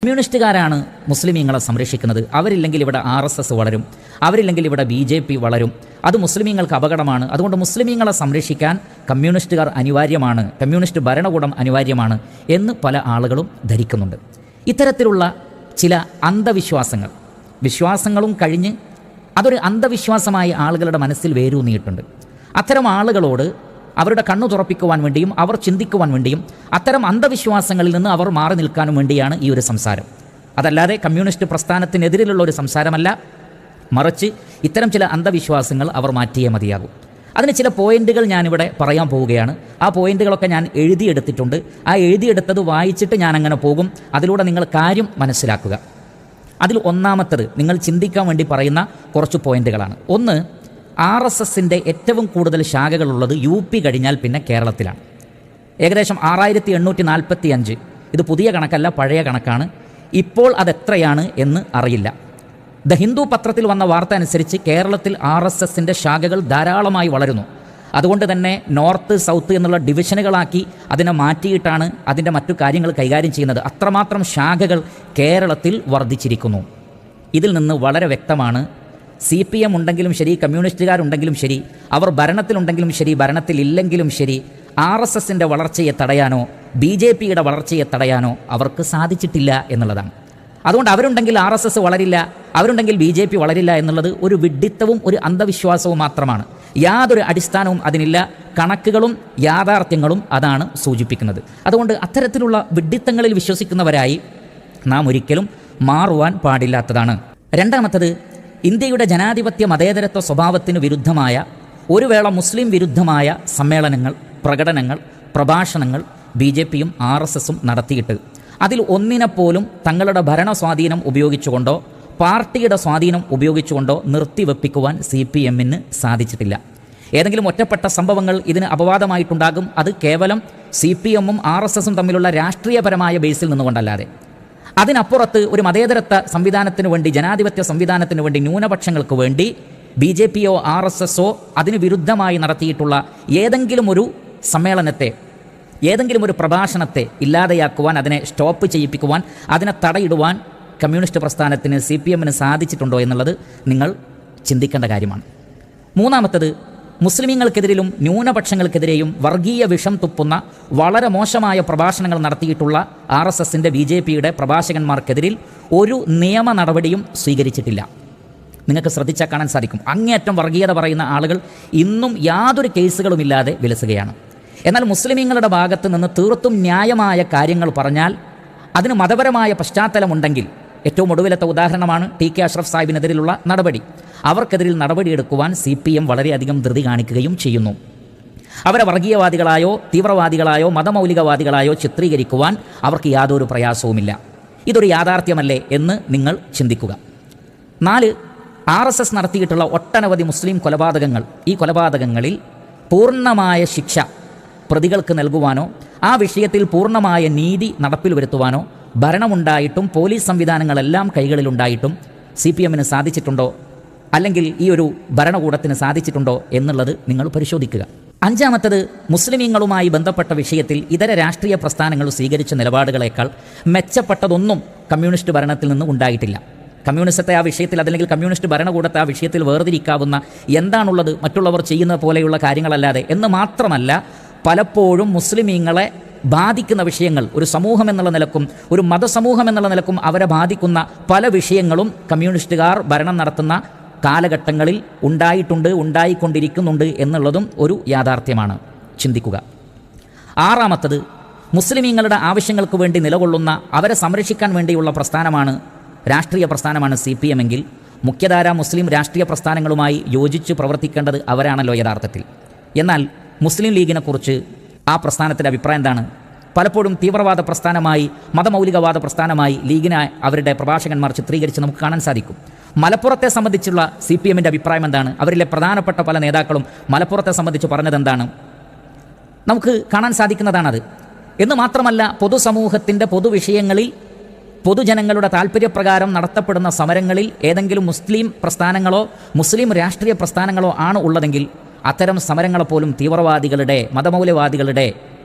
കമ്മ്യൂണിസ്റ്റുകാരാണ് മുസ്ലിമീങ്ങളെ സംരക്ഷിക്കുന്നത്. അവരില്ലെങ്കിൽ ഇവിടെ RSS വളരും, അവരില്ലെങ്കിൽ ഇവിടെ BJP വളരും. അത് മുസ്ലിമീങ്ങൾക്ക് അപകടമാണ്. അതുകൊണ്ട് മുസ്ലിമീങ്ങളെ സംരക്ഷിക്കാൻ കമ്മ്യൂണിസ്റ്റുകാർ അനിവാര്യമാണ്, കമ്മ്യൂണിസ്റ്റ് ഭരണകൂടം അനിവാര്യമാണ് എന്ന് പല ആളുകളും ധരിക്കുന്നുണ്ട്. ഇത്തരത്തിലുള്ള ചില വിശ്വാസങ്ങളും കഴിഞ്ഞ് അതൊരു അന്ധവിശ്വാസമായി ആളുകളുടെ മനസ്സിൽ വേരൂന്നിയിട്ടുണ്ട്. അത്തരം ആളുകളോട് അവരുടെ കണ്ണു തുറപ്പിക്കുവാൻ വേണ്ടിയും അവർ ചിന്തിക്കുവാൻ വേണ്ടിയും അത്തരം അന്ധവിശ്വാസങ്ങളിൽ നിന്ന് അവർ മാറി നിൽക്കാനും വേണ്ടിയാണ് ഈ ഒരു സംസാരം. അതല്ലാതെ കമ്മ്യൂണിസ്റ്റ് പ്രസ്ഥാനത്തിനെതിരിലുള്ള ഒരു സംസാരമല്ല, മറിച്ച് ഇത്തരം ചില അന്ധവിശ്വാസങ്ങൾ അവർ മാറ്റിയേ മതിയാകും. അതിന് ചില പോയിന്റുകൾ ഞാനിവിടെ പറയാൻ പോവുകയാണ്. ആ പോയിന്റുകളൊക്കെ ഞാൻ എഴുതിയെടുത്തിട്ടുണ്ട്. ആ എഴുതിയെടുത്തത് വായിച്ചിട്ട് ഞാൻ അങ്ങനെ പോകും. അതിലൂടെ നിങ്ങൾ കാര്യം മനസ്സിലാക്കുക. അതിൽ ഒന്നാമത്തത് നിങ്ങൾ ചിന്തിക്കാൻ വേണ്ടി പറയുന്ന കുറച്ച് പോയിന്റുകളാണ്. ഒന്ന്, RSSൻ്റെ ഏറ്റവും കൂടുതൽ ശാഖകളുള്ളത് UP കഴിഞ്ഞാൽ പിന്നെ കേരളത്തിലാണ്. ഏകദേശം 6845. ഇത് പുതിയ കണക്കല്ല, പഴയ കണക്കാണ്. ഇപ്പോൾ അതെത്രയാണ് എന്ന് അറിയില്ല. ദ ഹിന്ദു പത്രത്തിൽ വന്ന വാർത്ത അനുസരിച്ച് കേരളത്തിൽ RSSൻ്റെ ശാഖകൾ ധാരാളമായി വളരുന്നു. അതുകൊണ്ട് തന്നെ നോർത്ത് സൗത്ത് എന്നുള്ള ഡിവിഷനുകളാക്കി അതിനെ മാറ്റിയിട്ടാണ് അതിൻ്റെ മറ്റു കാര്യങ്ങൾ കൈകാര്യം ചെയ്യുന്നത്. അത്രമാത്രം ശാഖകൾ കേരളത്തിൽ വർദ്ധിച്ചിരിക്കുന്നു. ഇതിൽ നിന്ന് വളരെ വ്യക്തമാണ്, CPM ഉണ്ടെങ്കിലും ശരി, കമ്മ്യൂണിസ്റ്റുകാരുണ്ടെങ്കിലും ശരി, അവർ ഭരണത്തിലുണ്ടെങ്കിലും ശരി, ഭരണത്തിലില്ലെങ്കിലും ശരി, RSSൻ്റെ വളർച്ചയെ തടയാനോ BJPയുടെ വളർച്ചയെ തടയാനോ അവർക്ക് സാധിച്ചിട്ടില്ല എന്നുള്ളതാണ്. അതുകൊണ്ട് അവരുണ്ടെങ്കിൽ RSS വളരില്ല, അവരുണ്ടെങ്കിൽ BJP വളരില്ല എന്നുള്ളത് ഒരു വിഡ്ഢിത്തവും ഒരു അന്ധവിശ്വാസവും മാത്രമാണ്. യാതൊരു അടിസ്ഥാനവും അതിനില്ല. കണക്കുകളും യാഥാർത്ഥ്യങ്ങളും അതാണ് സൂചിപ്പിക്കുന്നത്. അതുകൊണ്ട് അത്തരത്തിലുള്ള വിഡ്ഢിത്തങ്ങളിൽ വിശ്വസിക്കുന്നവരായി നാം ഒരിക്കലും മാറുവാൻ പാടില്ലാത്തതാണ്. രണ്ടാമത്തത്, ഇന്ത്യയുടെ ജനാധിപത്യ മതേതരത്വ സ്വഭാവത്തിന് വിരുദ്ധമായ, ഒരു വേള മുസ്ലിം വിരുദ്ധമായ സമ്മേളനങ്ങൾ, പ്രകടനങ്ങൾ, പ്രഭാഷണങ്ങൾ BJPയും RSSും നടത്തിയിട്ട് അതിൽ ഒന്നിനെപ്പോലും തങ്ങളുടെ ഭരണ സ്വാധീനം ഉപയോഗിച്ചുകൊണ്ടോ പാർട്ടിയുടെ സ്വാധീനം ഉപയോഗിച്ചുകൊണ്ടോ നിർത്തിവെപ്പിക്കുവാൻ CPMന് സാധിച്ചിട്ടില്ല. ഏതെങ്കിലും ഒറ്റപ്പെട്ട സംഭവങ്ങൾ ഇതിന് അപവാദമായിട്ടുണ്ടാകും. അത് കേവലം CPMും RSSും തമ്മിലുള്ള രാഷ്ട്രീയപരമായ ബേസിൽ നിന്നുകൊണ്ടല്ലാതെ. അതിനപ്പുറത്ത് ഒരു മതേതരത്വ സംവിധാനത്തിന് വേണ്ടി, ജനാധിപത്യ സംവിധാനത്തിന് വേണ്ടി, ന്യൂനപക്ഷങ്ങൾക്ക് വേണ്ടി BJPയോ RSSോ അതിന് വിരുദ്ധമായി നടത്തിയിട്ടുള്ള ഏതെങ്കിലും ഒരു സമ്മേളനത്തെ, ഏതെങ്കിലും ഒരു പ്രഭാഷണത്തെ ഇല്ലാതെയാക്കുവാൻ, അതിനെ സ്റ്റോപ്പ് ചെയ്യിപ്പിക്കുവാൻ, അതിനെ തടയിടുവാൻ കമ്മ്യൂണിസ്റ്റ് പ്രസ്ഥാനത്തിന് CPMന് സാധിച്ചിട്ടുണ്ടോ എന്നുള്ളത് നിങ്ങൾ ചിന്തിക്കേണ്ട കാര്യമാണ്. മൂന്നാമത്തത്, മുസ്ലിമീങ്ങൾക്കെതിരിലും ന്യൂനപക്ഷങ്ങൾക്കെതിരെയും വർഗീയ വിഷം തുപ്പുന്ന വളരെ മോശമായ പ്രഭാഷണങ്ങൾ നടത്തിയിട്ടുള്ള RSSൻ്റെ BJPയുടെ പ്രഭാഷകന്മാർക്കെതിരിൽ ഒരു നിയമ നടപടിയും സ്വീകരിച്ചിട്ടില്ല. നിങ്ങൾക്ക് ശ്രദ്ധിച്ചാൽ കാണാൻ സാധിക്കും, അങ്ങേയറ്റം വർഗീയത പറയുന്ന ആളുകൾ ഇന്നും യാതൊരു കേസുകളുമില്ലാതെ വിലസുകയാണ്. എന്നാൽ മുസ്ലിമീങ്ങളുടെ ഭാഗത്ത് നിന്ന് തീർത്തും ന്യായമായ കാര്യങ്ങൾ പറഞ്ഞാൽ, അതിന് മതപരമായ പശ്ചാത്തലമുണ്ടെങ്കിൽ, ഏറ്റവും ഒടുവിലത്തെ ഉദാഹരണമാണ് TK അഷ്റഫ് സാഹിബിനെതിരിലുള്ള നടപടി. അവർക്കെതിരിൽ നടപടിയെടുക്കുവാൻ CPM വളരെയധികം ധൃതി കാണിക്കുകയും ചെയ്യുന്നു. അവരെ വർഗീയവാദികളായോ തീവ്രവാദികളായോ മതമൗലികവാദികളായോ ചിത്രീകരിക്കുവാൻ അവർക്ക് യാതൊരു പ്രയാസവുമില്ല. ഇതൊരു യാഥാർത്ഥ്യമല്ലേ എന്ന് നിങ്ങൾ ചിന്തിക്കുക. 4, RSS നടത്തിയിട്ടുള്ള ഒട്ടനവധി മുസ്ലിം കൊലപാതകങ്ങൾ, ഈ കൊലപാതകങ്ങളിൽ പൂർണ്ണമായ ശിക്ഷ പ്രതികൾക്ക് നൽകുവാനോ ആ വിഷയത്തിൽ പൂർണ്ണമായ നീതി നടപ്പിൽ വരുത്തുവാനോ ഭരണമുണ്ടായിട്ടും പോലീസ് സംവിധാനങ്ങളെല്ലാം കൈകളിലുണ്ടായിട്ടും CPMന് സാധിച്ചിട്ടുണ്ടോ, അല്ലെങ്കിൽ ഈ ഒരു ഭരണകൂടത്തിന് സാധിച്ചിട്ടുണ്ടോ എന്നുള്ളത് നിങ്ങൾ പരിശോധിക്കുക. അഞ്ചാമത്തത്, മുസ്ലിമീങ്ങളുമായി ബന്ധപ്പെട്ട വിഷയത്തിൽ ഇതര രാഷ്ട്രീയ പ്രസ്ഥാനങ്ങൾ സ്വീകരിച്ച നിലപാടുകളേക്കാൾ മെച്ചപ്പെട്ടതൊന്നും കമ്മ്യൂണിസ്റ്റ് ഭരണത്തിൽ നിന്ന് ഉണ്ടായിട്ടില്ല. കമ്മ്യൂണിസത്തെ ആ വിഷയത്തിൽ, അതല്ലെങ്കിൽ കമ്മ്യൂണിസ്റ്റ് ഭരണകൂടത്തെ ആ വിഷയത്തിൽ വേർതിരിക്കാവുന്ന എന്താണുള്ളത് മറ്റുള്ളവർ ചെയ്യുന്ന പോലെയുള്ള കാര്യങ്ങളല്ലാതെ. എന്ന് മാത്രമല്ല, പലപ്പോഴും മുസ്ലിമീങ്ങളെ ബാധിക്കുന്ന വിഷയങ്ങൾ, ഒരു സമൂഹം എന്നുള്ള നിലക്കും ഒരു മതസമൂഹം എന്നുള്ള നിലക്കും അവരെ ബാധിക്കുന്ന പല വിഷയങ്ങളും കമ്മ്യൂണിസ്റ്റുകാർ ഭരണം നടത്തുന്ന കാലഘട്ടങ്ങളിൽ ഉണ്ടായിട്ടുണ്ട്, ഉണ്ടായിക്കൊണ്ടിരിക്കുന്നുണ്ട് എന്നുള്ളതും ഒരു യാഥാർത്ഥ്യമാണ്. ചിന്തിക്കുക. ആറാമത്തത്, മുസ്ലിമീങ്ങളുടെ ആവശ്യങ്ങൾക്ക് വേണ്ടി നിലകൊള്ളുന്ന, അവരെ സംരക്ഷിക്കാൻ വേണ്ടിയുള്ള പ്രസ്ഥാനമാണ്, രാഷ്ട്രീയ പ്രസ്ഥാനമാണ് CPM എങ്കിൽ മുഖ്യധാര മുസ്ലിം രാഷ്ട്രീയ പ്രസ്ഥാനങ്ങളുമായി യോജിച്ച് പ്രവർത്തിക്കേണ്ടത് അവരാണല്ലോ യഥാർത്ഥത്തിൽ. എന്നാൽ മുസ്ലിം ലീഗിനെക്കുറിച്ച് ആ പ്രസ്ഥാനത്തിൻ്റെ അഭിപ്രായം എന്താണ്? പലപ്പോഴും തീവ്രവാദ പ്രസ്ഥാനമായി, മതമൗലികവാദ പ്രസ്ഥാനമായി ലീഗിനെ അവരുടെ പ്രഭാഷകന്മാർ ചിത്രീകരിച്ച് നമുക്ക് കാണാൻ സാധിക്കും. മലപ്പുറത്തെ സംബന്ധിച്ചുള്ള CPMൻ്റെ അഭിപ്രായം എന്താണ്? അവരിലെ പ്രധാനപ്പെട്ട പല നേതാക്കളും മലപ്പുറത്തെ സംബന്ധിച്ച് പറഞ്ഞതെന്താണ്? നമുക്ക് കാണാൻ സാധിക്കുന്നതാണത്. എന്ന് മാത്രമല്ല, പൊതുസമൂഹത്തിൻ്റെ പൊതുവിഷയങ്ങളിൽ, പൊതുജനങ്ങളുടെ താല്പര്യപ്രകാരം നടത്തപ്പെടുന്ന സമരങ്ങളിൽ ഏതെങ്കിലും മുസ്ലിം പ്രസ്ഥാനങ്ങളോ മുസ്ലിം രാഷ്ട്രീയ പ്രസ്ഥാനങ്ങളോ ആണ് ഉള്ളതെങ്കിൽ അത്തരം സമരങ്ങളെപ്പോലും തീവ്രവാദികളുടെ, മതമൗലവാദികളുടെ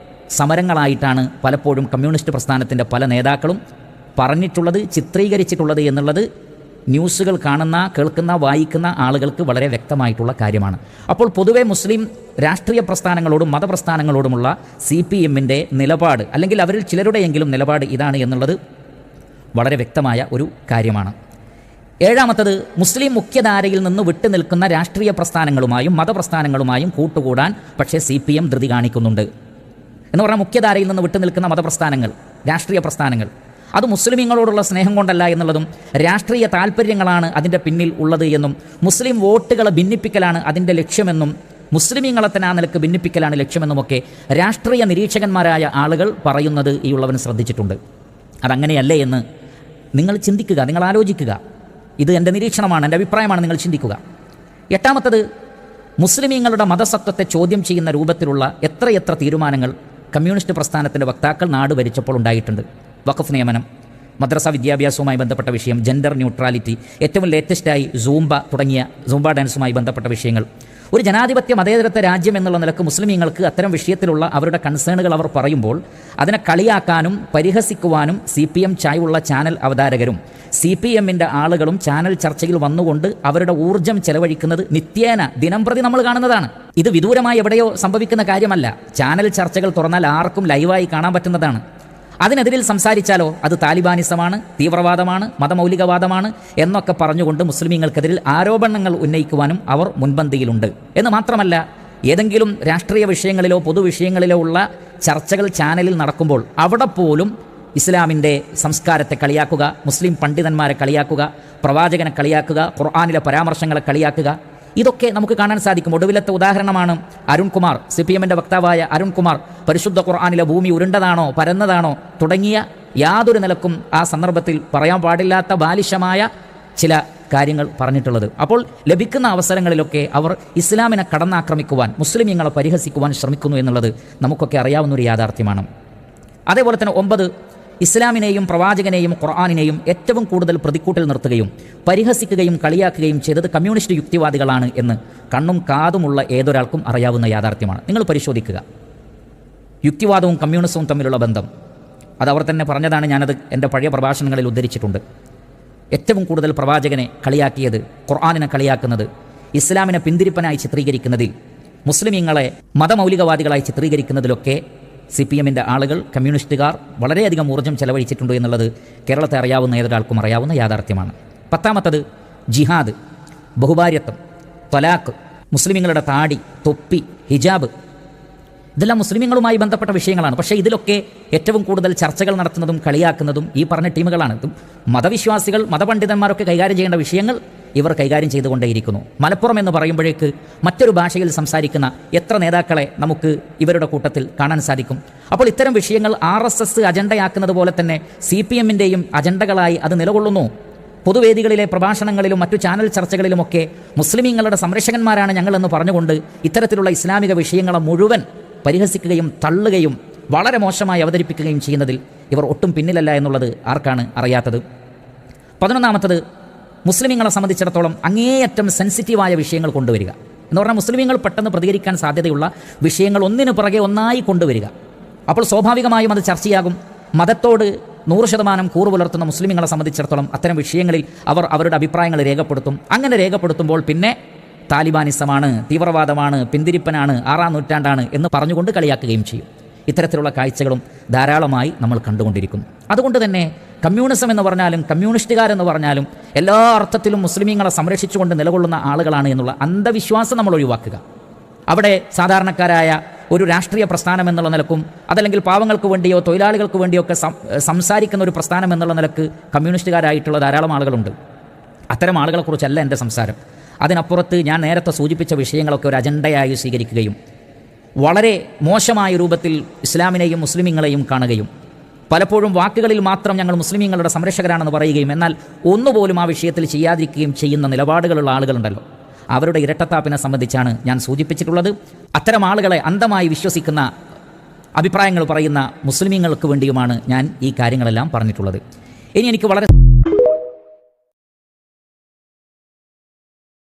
സമരങ്ങളായിട്ടാണ് പലപ്പോഴും കമ്മ്യൂണിസ്റ്റ് പ്രസ്ഥാനത്തിൻ്റെ പല നേതാക്കളും പറഞ്ഞിട്ടുള്ളത്, ചിത്രീകരിച്ചിട്ടുള്ളത് എന്നുള്ളത് ന്യൂസുകൾ കാണുന്ന, കേൾക്കുന്ന, വായിക്കുന്ന ആളുകൾക്ക് വളരെ വ്യക്തമായിട്ടുള്ള കാര്യമാണ്. അപ്പോൾ പൊതുവെ മുസ്ലിം രാഷ്ട്രീയ പ്രസ്ഥാനങ്ങളോടും മതപ്രസ്ഥാനങ്ങളോടുമുള്ള CPMൻ്റെ നിലപാട്, അല്ലെങ്കിൽ അവരിൽ ചിലരുടെയെങ്കിലും നിലപാട് ഇതാണ് എന്നുള്ളത് വളരെ വ്യക്തമായ ഒരു കാര്യമാണ്. ഏഴാമത്തത്, മുസ്ലിം മുഖ്യധാരയിൽ നിന്ന് വിട്ടുനിൽക്കുന്ന രാഷ്ട്രീയ പ്രസ്ഥാനങ്ങളുമായും മതപ്രസ്ഥാനങ്ങളുമായും കൂട്ടുകൂടാൻ പക്ഷേ CPM ധൃതി കാണിക്കുന്നുണ്ട്. എന്ന് പറഞ്ഞാൽ മുഖ്യധാരയിൽ നിന്ന് വിട്ടുനിൽക്കുന്ന മതപ്രസ്ഥാനങ്ങൾ, രാഷ്ട്രീയ പ്രസ്ഥാനങ്ങൾ, അത് മുസ്ലിമീങ്ങളോടുള്ള സ്നേഹം കൊണ്ടല്ല എന്നുള്ളതും രാഷ്ട്രീയ താല്പര്യങ്ങളാണ് അതിൻ്റെ പിന്നിൽ ഉള്ളത് എന്നും മുസ്ലിം വോട്ടുകളെ ഭിന്നിപ്പിക്കലാണ് അതിൻ്റെ ലക്ഷ്യമെന്നും മുസ്ലിമീങ്ങളെ തന്നെ ആ നിലക്ക് ഭിന്നിപ്പിക്കലാണ് ലക്ഷ്യമെന്നുമൊക്കെ രാഷ്ട്രീയ നിരീക്ഷകന്മാരായ ആളുകൾ പറയുന്നത് ഈ ഉള്ളവൻ ശ്രദ്ധിച്ചിട്ടുണ്ട്. അതങ്ങനെയല്ലേ എന്ന് നിങ്ങൾ ചിന്തിക്കുക, നിങ്ങൾ ആലോചിക്കുക. ഇത് എൻ്റെ നിരീക്ഷണമാണ്, എൻ്റെ അഭിപ്രായമാണ്, നിങ്ങൾ ചിന്തിക്കുക. എട്ടാമത്തത്, മുസ്ലിമീങ്ങളുടെ മതസത്വത്തെ ചോദ്യം ചെയ്യുന്ന രൂപത്തിലുള്ള എത്രയെത്ര തീരുമാനങ്ങൾ കമ്മ്യൂണിസ്റ്റ് പ്രസ്ഥാനത്തിൻ്റെ വക്താക്കൾ നാട് ഭരിച്ചപ്പോൾ ഉണ്ടായിട്ടുണ്ട്. വഖഫ് നിയമനം, മദ്രസ വിദ്യാഭ്യാസവുമായി ബന്ധപ്പെട്ട വിഷയം, ജെൻഡർ ന്യൂട്രാലിറ്റി, ഏറ്റവും ലേറ്റസ്റ്റായി സൂംബ ഡാൻസുമായി ബന്ധപ്പെട്ട വിഷയങ്ങൾ. ഒരു ജനാധിപത്യ മതേതരത്വ രാജ്യം എന്നുള്ള നിലക്ക് മുസ്ലിമീങ്ങൾക്ക് അത്തരം വിഷയത്തിലുള്ള അവരുടെ കൺസേണുകൾ അവർ പറയുമ്പോൾ അതിനെ കളിയാക്കാനും പരിഹസിക്കുവാനും CPM ചായ്വുള്ള ചാനൽ അവതാരകരും CPMൻ്റെ ആളുകളും ചാനൽ ചർച്ചയിൽ വന്നുകൊണ്ട് അവരുടെ ഊർജ്ജം ചെലവഴിക്കുന്നത് നിത്യേന ദിനംപ്രതി നമ്മൾ കാണുന്നതാണ്. ഇത് വിദൂരമായി എവിടെയോ സംഭവിക്കുന്ന കാര്യമല്ല. ചാനൽ ചർച്ചകൾ തുറന്നാൽ ആർക്കും ലൈവായി കാണാൻ പറ്റുന്നതാണ്. അതിനെതിരിൽ സംസാരിച്ചാലോ അത് താലിബാനിസമാണ്, തീവ്രവാദമാണ്, മതമൗലികവാദമാണ് എന്നൊക്കെ പറഞ്ഞുകൊണ്ട് മുസ്ലിമീങ്ങൾക്കെതിരിൽ ആരോപണങ്ങൾ ഉന്നയിക്കുവാനും അവർ മുൻപന്തിയിലുണ്ട്. എന്ന് മാത്രമല്ല, ഏതെങ്കിലും രാഷ്ട്രീയ വിഷയങ്ങളിലോ പൊതുവിഷയങ്ങളിലോ ഉള്ള ചർച്ചകൾ ചാനലിൽ നടക്കുമ്പോൾ അവിടെ പോലും ഇസ്ലാമിൻ്റെ സംസ്കാരത്തെ കളിയാക്കുക, മുസ്ലിം പണ്ഡിതന്മാരെ കളിയാക്കുക, പ്രവാചകനെ കളിയാക്കുക, ഖുർആനിലെ പരാമർശങ്ങളെ കളിയാക്കുക, ഇതൊക്കെ നമുക്ക് കാണാൻ സാധിക്കും. ഒടുവിലത്തെ ഉദാഹരണമാണ് അരുൺകുമാർ, CPMൻ്റെ വക്താവായ അരുൺകുമാർ പരിശുദ്ധ ഖുർആനിലെ ഭൂമി ഉരുണ്ടതാണോ പരന്നതാണോ തുടങ്ങിയ യാതൊരു നിലക്കും ആ സന്ദർഭത്തിൽ പറയാൻ പാടില്ലാത്ത ബാലിശമായ ചില കാര്യങ്ങൾ പറഞ്ഞിട്ടുള്ളത്. അപ്പോൾ ലഭിക്കുന്ന അവസരങ്ങളിലൊക്കെ അവർ ഇസ്ലാമിനെ കടന്നാക്രമിക്കുവാൻ, മുസ്ലിമീങ്ങളെ പരിഹസിക്കുവാൻ ശ്രമിക്കുന്നു എന്നുള്ളത് നമുക്കൊക്കെ അറിയാവുന്നൊരു യാഥാർത്ഥ്യമാണ്. അതേപോലെ തന്നെ 9, ഇസ്ലാമിനെയും പ്രവാചകനെയും ഖുർആനിനെയും ഏറ്റവും കൂടുതൽ പ്രതിക്കൂട്ടിൽ നിർത്തുകയും പരിഹസിക്കുകയും കളിയാക്കുകയും ചെയ്തത് കമ്മ്യൂണിസ്റ്റ് യുക്തിവാദികളാണ് എന്ന് കണ്ണും കാതുമുള്ള ഏതൊരാൾക്കും അറിയാവുന്ന യാഥാർത്ഥ്യമാണ്. നിങ്ങൾ പരിശോധിക്കുക, യുക്തിവാദവും കമ്മ്യൂണിസവും തമ്മിലുള്ള ബന്ധം. അതവർ തന്നെ പറഞ്ഞതാണ്, ഞാനത് എൻ്റെ പഴയ പ്രഭാഷണങ്ങളിൽ ഉദ്ധരിച്ചിട്ടുണ്ട്. ഏറ്റവും കൂടുതൽ പ്രവാചകനെ കളിയാക്കിയത്, ഖുർആനിനെ കളിയാക്കുന്നത്, ഇസ്ലാമിനെ പിന്തിരിപ്പനായി ചിത്രീകരിക്കുന്നതിൽ, മുസ്ലിമീങ്ങളെ മതമൗലികവാദികളായി ചിത്രീകരിക്കുന്നതിലൊക്കെ CPMൻ്റെ ആളുകൾ, കമ്മ്യൂണിസ്റ്റുകാർ വളരെയധികം ഊർജ്ജം ചെലവഴിച്ചിട്ടുണ്ട് എന്നുള്ളത് കേരളത്തെ അറിയാവുന്ന ഏതൊരാൾക്കും അറിയാവുന്ന യാഥാർത്ഥ്യമാണ്. 10ാമത്തത്, ജിഹാദ്, ബഹുഭാര്യത്വം, ത്വലാഖ്, മുസ്ലിമീങ്ങളുടെ താടി, തൊപ്പി, ഹിജാബ്, ഇതെല്ലാം മുസ്ലിമീങ്ങളുമായി ബന്ധപ്പെട്ട വിഷയങ്ങളാണ്. പക്ഷേ ഇതിലൊക്കെ ഏറ്റവും കൂടുതൽ ചർച്ചകൾ നടത്തുന്നതും കളിയാക്കുന്നതും ഈ പറഞ്ഞ ടീമുകളാണ്. മതവിശ്വാസികൾ, മതപണ്ഡിതന്മാരൊക്കെ കൈകാര്യം ചെയ്യേണ്ട വിഷയങ്ങൾ ഇവർ കൈകാര്യം ചെയ്തുകൊണ്ടേയിരിക്കുന്നു. മലപ്പുറം എന്ന് പറയുമ്പോഴേക്ക് മറ്റൊരു ഭാഷയിൽ സംസാരിക്കുന്ന എത്ര നേതാക്കളെ നമുക്ക് ഇവരുടെ കൂട്ടത്തിൽ കാണാൻ സാധിക്കും. അപ്പോൾ ഇത്തരം വിഷയങ്ങൾ RSS അജണ്ടയാക്കുന്നത് പോലെ തന്നെ CPMൻ്റെയും അജണ്ടകളായി അത് നിലകൊള്ളുന്നു. പൊതുവേദികളിലെ പ്രഭാഷണങ്ങളിലും മറ്റു ചാനൽ ചർച്ചകളിലുമൊക്കെ മുസ്ലിമീങ്ങളുടെ സംരക്ഷകന്മാരാണ് ഞങ്ങളെന്ന് പറഞ്ഞുകൊണ്ട് ഇത്തരത്തിലുള്ള ഇസ്ലാമിക വിഷയങ്ങളെ മുഴുവൻ പരിഹസിക്കുകയും തള്ളുകയും വളരെ മോശമായി അവതരിപ്പിക്കുകയും ചെയ്യുന്നതിൽ ഇവർ ഒട്ടും പിന്നിലല്ല എന്നുള്ളത് ആർക്കാണ് അറിയാത്തത്. 11ാമത്തത്, മുസ്ലിമീങ്ങളെ സംബന്ധിച്ചിടത്തോളം അങ്ങേയറ്റം സെൻസിറ്റീവായ വിഷയങ്ങൾ കൊണ്ടുവരിക എന്ന് പറഞ്ഞാൽ മുസ്ലിമീങ്ങൾ പെട്ടെന്ന് പ്രതികരിക്കാൻ സാധ്യതയുള്ള വിഷയങ്ങൾ ഒന്നിനു പുറകെ ഒന്നായി കൊണ്ടുവരിക. അപ്പോൾ സ്വാഭാവികമായും അത് ചർച്ചയാകും. മതത്തോട് 100% കൂറ് പുലർത്തുന്ന മുസ്ലിമീങ്ങളെ സംബന്ധിച്ചിടത്തോളം അത്തരം വിഷയങ്ങളിൽ അവർ അവരുടെ അഭിപ്രായങ്ങൾ രേഖപ്പെടുത്തും. അങ്ങനെ രേഖപ്പെടുത്തുമ്പോൾ പിന്നെ താലിബാനിസമാണ്, തീവ്രവാദമാണ്, പിന്തിരിപ്പനാണ്, 6ാം നൂറ്റാണ്ടാണ് എന്ന് പറഞ്ഞുകൊണ്ട് കളിയാക്കുകയും ചെയ്യും. ഇത്തരത്തിലുള്ള കാഴ്ചകളും ധാരാളമായി നമ്മൾ കണ്ടുകൊണ്ടിരിക്കുന്നു. അതുകൊണ്ട് തന്നെ കമ്മ്യൂണിസം എന്ന് പറഞ്ഞാലും കമ്മ്യൂണിസ്റ്റുകാരെന്ന് പറഞ്ഞാലും എല്ലാ അർത്ഥത്തിലും മുസ്ലിമീങ്ങളെ സംരക്ഷിച്ചുകൊണ്ട് നിലകൊള്ളുന്ന ആളുകളാണ് എന്നുള്ള അന്ധവിശ്വാസം നമ്മൾ ഒഴിവാക്കുക. അവിടെ സാധാരണക്കാരായ ഒരു രാഷ്ട്രീയ പ്രസ്ഥാനം എന്നുള്ള നിലക്കും അതല്ലെങ്കിൽ പാവങ്ങൾക്ക് വേണ്ടിയോ തൊഴിലാളികൾക്ക് വേണ്ടിയോ ഒക്കെ സംസാരിക്കുന്ന ഒരു പ്രസ്ഥാനം എന്നുള്ള നിലക്ക് കമ്മ്യൂണിസ്റ്റുകാരായിട്ടുള്ള ധാരാളം ആളുകളുണ്ട്. അത്തരം ആളുകളെക്കുറിച്ചല്ല എൻ്റെ സംസാരം. അതിനപ്പുറത്ത് ഞാൻ നേരത്തെ സൂചിപ്പിച്ച വിഷയങ്ങളൊക്കെ ഒരു അജണ്ടയായി സ്വീകരിക്കുകയും വളരെ മോശമായ രൂപത്തിൽ ഇസ്ലാമിനെയും മുസ്ലിമീങ്ങളെയും കാണുകയും പലപ്പോഴും വാക്കുകളിൽ മാത്രം ഞങ്ങൾ മുസ്ലിമീങ്ങളുടെ സംരക്ഷകരാണെന്ന് പറയുകയും എന്നാൽ ഒന്നുപോലും ആ വിഷയത്തിൽ ചെയ്യാതിരിക്കുകയും ചെയ്യുന്ന നിലപാടുകളുള്ള ആളുകളുണ്ടല്ലോ, അവരുടെ ഇരട്ടത്താപ്പിനെ സംബന്ധിച്ചാണ് ഞാൻ സൂചിപ്പിച്ചിട്ടുള്ളത്. അത്തരം ആളുകളെ അന്ധമായി വിശ്വസിക്കുന്ന അഭിപ്രായങ്ങൾ പറയുന്ന മുസ്ലിമീങ്ങൾക്ക് വേണ്ടിയുമാണ് ഞാൻ ഈ കാര്യങ്ങളെല്ലാം പറഞ്ഞിട്ടുള്ളത്. ഇനി എനിക്ക് വളരെ